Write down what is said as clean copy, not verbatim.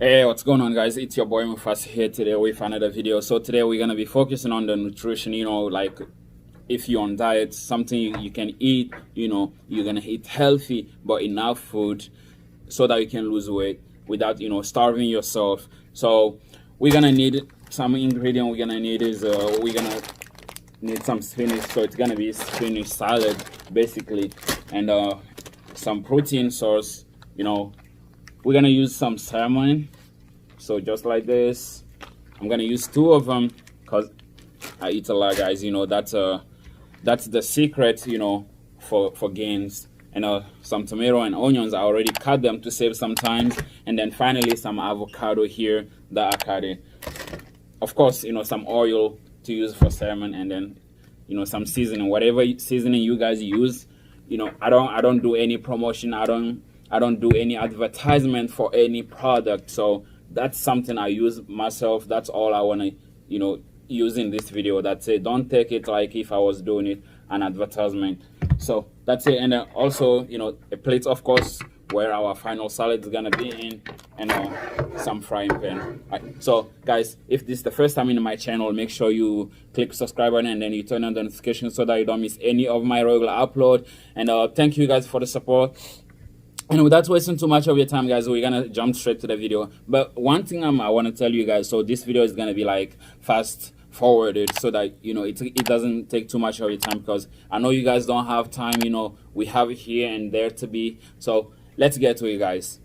Hey, what's going on, guys? It's your boy Mufas here today with another video. So today we're gonna be focusing on the nutrition. Like if you're on diet, something you can eat. You're gonna eat healthy but enough food so that you can lose weight without starving yourself. So we're gonna need some ingredient. We're gonna need some spinach. So it's gonna be spinach salad basically, and some protein source. We're gonna use some salmon. So just like this, I'm gonna use 2 of them because I eat a lot, guys. That's the secret, for gains. And some tomato and onions, I already cut them to save some time. And then finally some avocado here that I cut it. Of course, some oil to use for salmon, and then some seasoning, whatever seasoning you guys use. I don't do any promotion. I don't do any advertisement for any product. So that's something I use myself. That's all I want to use in this video. That's it. Don't take it like if I was doing it an advertisement. So that's it. And then also a plate, of course, where our final salad is gonna be in, and some frying pan. Right. So guys, if this is the first time in my channel, make sure you click subscribe button and then you turn on the notifications so that you don't miss any of my regular upload. And thank you guys for the support. And without wasting too much of your time, guys, we're gonna jump straight to the video. But one thing I want to tell you guys, so this video is gonna be like fast forwarded so that it doesn't take too much of your time, because I know you guys don't have time. We have it here and there to be. So let's get to it, guys.